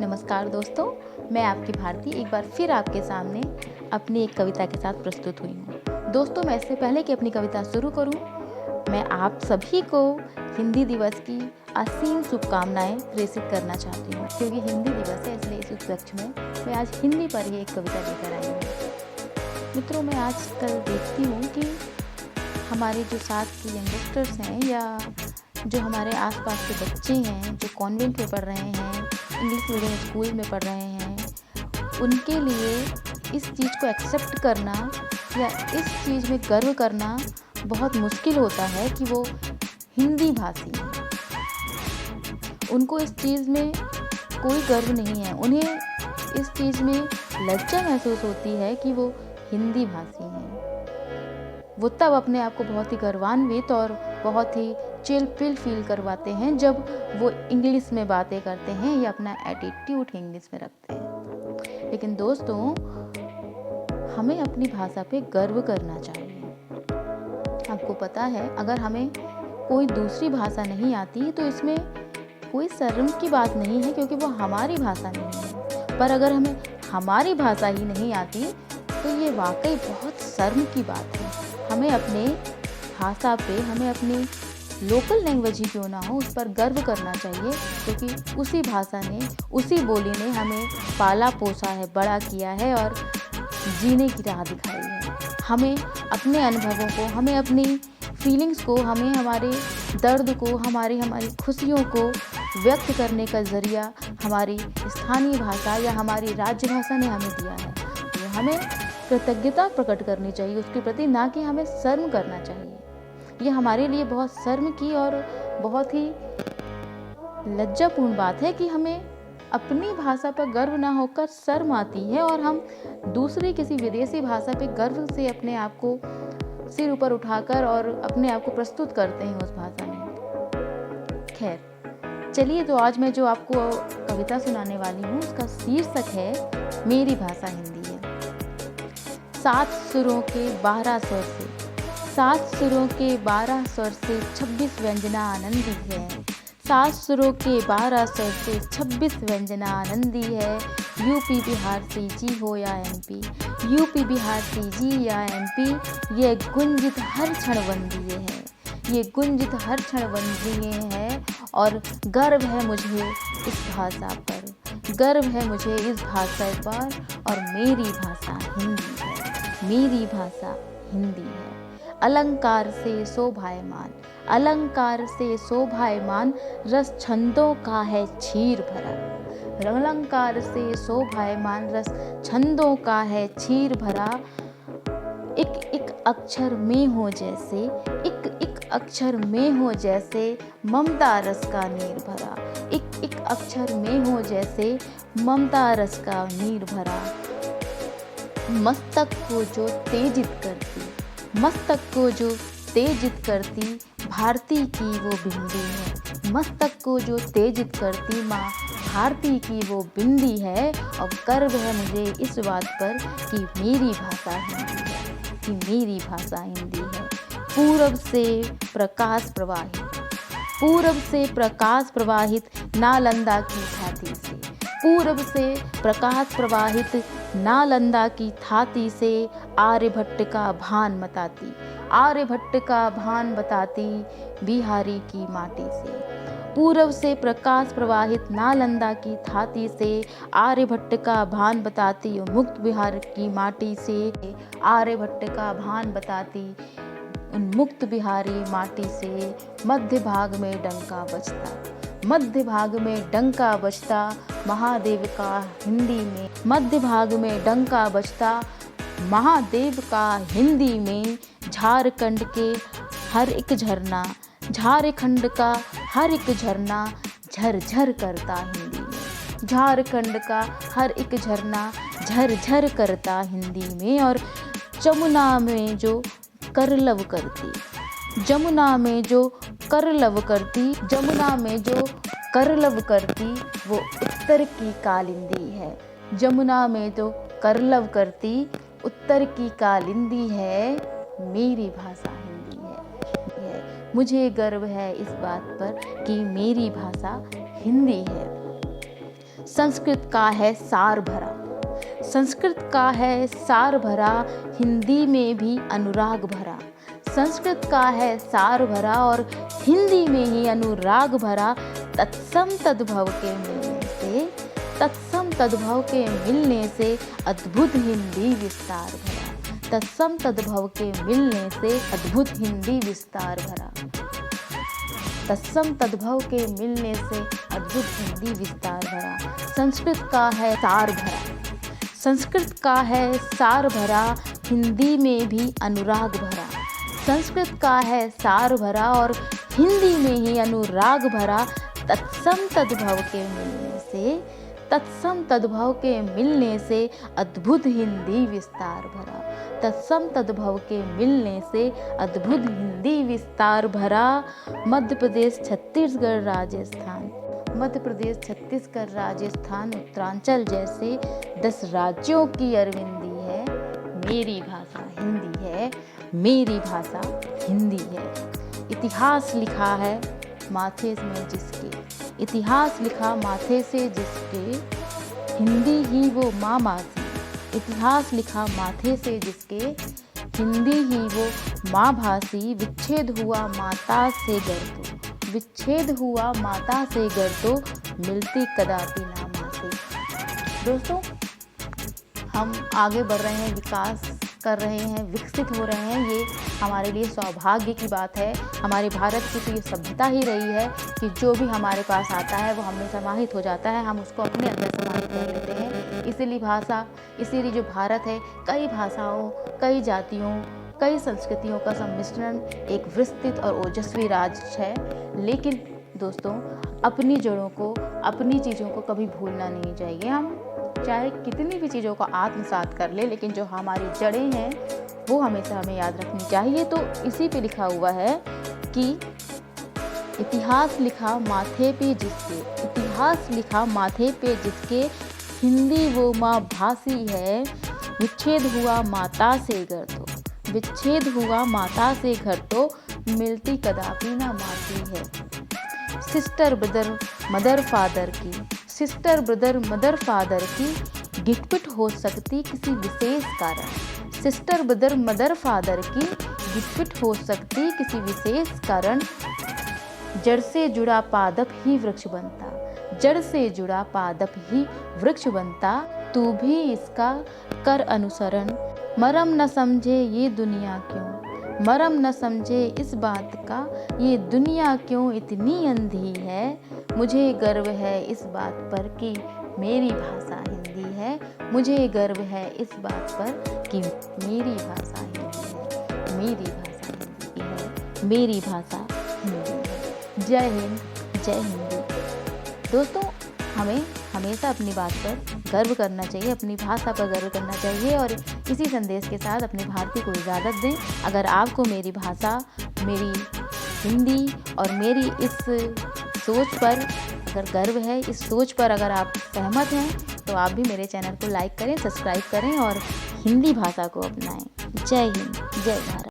नमस्कार दोस्तों, मैं आपकी भारती एक बार फिर आपके सामने अपनी एक कविता के साथ प्रस्तुत हुई हूँ। दोस्तों, मैं इससे पहले कि अपनी कविता शुरू करूँ, मैं आप सभी को हिंदी दिवस की असीम शुभकामनाएं प्रेषित करना चाहती हूँ, क्योंकि हिंदी दिवस है, इसलिए इस उपलक्ष्य में मैं आज हिंदी पर ही एक कविता लेकर आई हूँ। मित्रों, मैं आजकल देखती हूँ कि हमारे जो साथ के यंगस्टर्स हैं या जो हमारे आसपास के बच्चे हैं जो कॉन्वेंट में पढ़ रहे हैं, इंग्लिश मीडियम स्कूल में पढ़ रहे हैं, उनके लिए इस चीज़ को एक्सेप्ट करना या इस चीज़ में गर्व करना बहुत मुश्किल होता है कि वो हिंदी भाषी हैं। उनको इस चीज़ में कोई गर्व नहीं है, उन्हें इस चीज़ में लज्जा महसूस होती है कि वो हिंदी भाषी हैं। वो तब अपने आप को बहुत ही गर्वान्वित और बहुत ही चिल फील करवाते हैं जब वो इंग्लिश में बातें करते हैं या अपना एटीट्यूड इंग्लिश में रखते हैं। लेकिन दोस्तों, हमें अपनी भाषा पे गर्व करना चाहिए। आपको पता है, अगर हमें कोई दूसरी भाषा नहीं आती तो इसमें कोई शर्म की बात नहीं है, क्योंकि वो हमारी भाषा नहीं है। पर अगर हमें हमारी भाषा ही नहीं आती तो ये वाकई बहुत शर्म की बात है। हमें अपने भाषा पे, हमें अपनी लोकल लैंग्वेज ही क्यों ना हो, उस पर गर्व करना चाहिए, क्योंकि उसी भाषा ने, उसी बोली ने हमें पाला पोसा है, बड़ा किया है और जीने की राह दिखाई है। हमें अपने अनुभवों को, हमें अपनी फीलिंग्स को, हमें हमारे दर्द को, हमारी खुशियों को व्यक्त करने का ज़रिया हमारी स्थानीय भाषा या हमारी राज्य भाषा ने हमें दिया है। तो हमें कृतज्ञता प्रकट करनी चाहिए उसके प्रति, ना कि हमें शर्म करना चाहिए। ये हमारे लिए बहुत शर्म की और बहुत ही लज्जापूर्ण बात है कि हमें अपनी भाषा पर गर्व ना होकर शर्म आती है और हम दूसरी किसी विदेशी भाषा पे गर्व से अपने आप को सिर ऊपर उठाकर और अपने आप को प्रस्तुत करते हैं उस भाषा में। खैर, चलिए, तो आज मैं जो आपको कविता सुनाने वाली हूँ उसका शीर्षक है मेरी भाषा हिंदी है। 7 सुरों के 12 स्वर से, 7 सुरों के 12 स्वर से 26 व्यंजना आनंदी है। 7 सुरों के 12 स्वर से 26 व्यंजना आनंदी है। यूपी बिहार से जी हो या एमपी, यूपी बिहार से जी या एमपी, ये गुंजित हर क्षण वंदनीय है, ये गुंजित हर क्षण वंदनीय है। और गर्व है मुझे इस भाषा पर, गर्व है मुझे इस भाषा पर, और मेरी भाषा हिंदी है, मेरी भाषा हिंदी है। अलंकार से शोभायमान, अलंकार से शोभायमान, रस छंदों का है क्षीर भरा। अलंकार से शोभायमान, रस छंदों का है क्षीर भरा। एक एक अक्षर में हो जैसे, एक एक अक्षर में हो जैसे ममता रस का नीर भरा। एक एक अक्षर में हो जैसे ममता रस का नीर भरा। मस्तक को जो तेजित करती, मस्तक को जो तेजित करती, भारती की वो बिंदी है। मस्तक को जो तेजित करती, माँ भारती की वो बिंदी है। और गर्व है मुझे इस बात पर कि मेरी भाषा हिंदी है, कि मेरी भाषा हिंदी है। पूरब से प्रकाश प्रवाहित, पूरब से प्रकाश प्रवाहित नालंदा की छाती से, पूरब से प्रकाश प्रवाहित नालंदा की छाती से, आर्यभट्ट का भान बताती, आर्यभट्ट का भान बताती बिहारी की माटी से। पूरब से प्रकाश प्रवाहित नालंदा की छाती से, आर्यभट्ट का भान बताती मुक्त बिहार की माटी से, आर्यभट्ट का भान बताती मुक्त बिहारी माटी से। मध्य भाग में डंका बजता, मध्य भाग में डंका बजता, महादेव का हिंदी में, मध्य भाग में डंका बजता, महादेव का हिंदी में। झारखंड के हर एक झरना, झारखंड का हर एक झरना झरझर करता हिंदी में। झारखंड का हर एक झरना झरझर करता हिंदी में। और जमुना में जो करलव करती, जमुना में जो करलव करती, जमुना में जो करलव करती, वो उत्तर की कालिंदी है। जमुना में जो करलव करती, उत्तर की कालिंदी है। मेरी भाषा हिंदी है। मुझे गर्व है इस बात पर कि मेरी भाषा हिंदी है। संस्कृत का है सार भरा। संस्कृत का है सार भरा, हिंदी में भी अनुराग भरा। संस्कृत का है सार भरा और हिंदी में ही अनुराग भरा। तत्सम तद्भव के मिलने से, तत्सम तद्भव के मिलने से अद्भुत हिंदी विस्तार भरा। तत्सम तद्भव के मिलने से अद्भुत हिंदी विस्तार भरा। तत्सम तद्भव के मिलने से अद्भुत हिंदी विस्तार भरा। संस्कृत का है सार भरा। संस्कृत का है सार भरा, हिंदी में भी अनुराग भरा। संस्कृत का है सार भरा और हिंदी में ही अनुराग भरा। तत्सम तद्भव के मिलने से, तत्सम तद्भव के मिलने से अद्भुत हिंदी विस्तार भरा। तत्सम तद्भव के मिलने से अद्भुत हिंदी विस्तार भरा। मध्य प्रदेश, छत्तीसगढ़, राजस्थान, मध्य प्रदेश, छत्तीसगढ़, राजस्थान, उत्तरांचल जैसे 10 राज्यों की अरविंदी है। मेरी भाषा हिंदी है, मेरी भाषा हिंदी है। इतिहास लिखा है माथे में जिसके, इतिहास लिखा माथे से जिसके, हिंदी ही वो माँ भाषी। इतिहास लिखा माथे से जिसके, हिंदी ही वो माँ भाषी। विच्छेद हुआ माता से गर तो, विच्छेद हुआ माता से गर तो, मिलती कदापि ना मासी। दोस्तों, हम आगे बढ़ रहे हैं, विकास कर रहे हैं, विकसित हो रहे हैं। ये हमारे लिए सौभाग्य की बात है। हमारे भारत की तो ये सभ्यता ही रही है कि जो भी हमारे पास आता है वो हमें समाहित हो जाता है, हम उसको अपने अंदर समाहित कर लेते हैं। इसीलिए भाषा, इसीलिए जो भारत है कई भाषाओं, कई जातियों, कई संस्कृतियों का सम्मिश्रण एक विस्तृत और ओजस्वी राज्य है। लेकिन दोस्तों, अपनी जड़ों को, अपनी चीज़ों को कभी भूलना नहीं चाहिए। हम चाहे कितनी भी चीज़ों को आत्मसात कर ले, लेकिन जो हमारी जड़ें हैं वो हमेशा हमें याद रखनी चाहिए। तो इसी पे लिखा हुआ है कि इतिहास लिखा माथे पे जिसके, इतिहास लिखा माथे पे जिसके, हिंदी वो माँ भाषी है। विच्छेद हुआ माता से घर तो, विच्छेद हुआ माता से घर तो, मिलती कदापि ना मासी है। सिस्टर ब्रदर मदर फादर की, सिस्टर ब्रदर मदर फादर की गिटपिट हो सकती किसी विशेष कारण। सिस्टर ब्रदर मदर फादर की गिटपिट हो सकती किसी विशेष कारण। जड़ से जुड़ा पादप ही वृक्ष बनता, जड़ से जुड़ा पादप ही वृक्ष बनता। तू भी इसका कर अनुसरण। मरम न समझे ये दुनिया क्यों, मरम न समझे इस बात का, ये दुनिया क्यों इतनी अंधी है। मुझे गर्व है इस बात पर कि मेरी भाषा हिंदी है। मुझे गर्व है इस बात पर कि मेरी भाषा हिंदी है, मेरी भाषा हिंदी है, मेरी भाषा हिंदी है। जय हिंद, जय हिंदी। दोस्तों, हमें हमेशा अपनी बात पर गर्व करना चाहिए, अपनी भाषा पर गर्व करना चाहिए। और इसी संदेश के साथ अपनी भारती को इजाज़त दें। अगर आपको मेरी भाषा, मेरी हिंदी और मेरी इस सोच पर अगर गर्व है, इस सोच पर अगर आप सहमत हैं, तो आप भी मेरे चैनल को लाइक करें, सब्सक्राइब करें और हिंदी भाषा को अपनाएं। जय हिंद, जय भारत।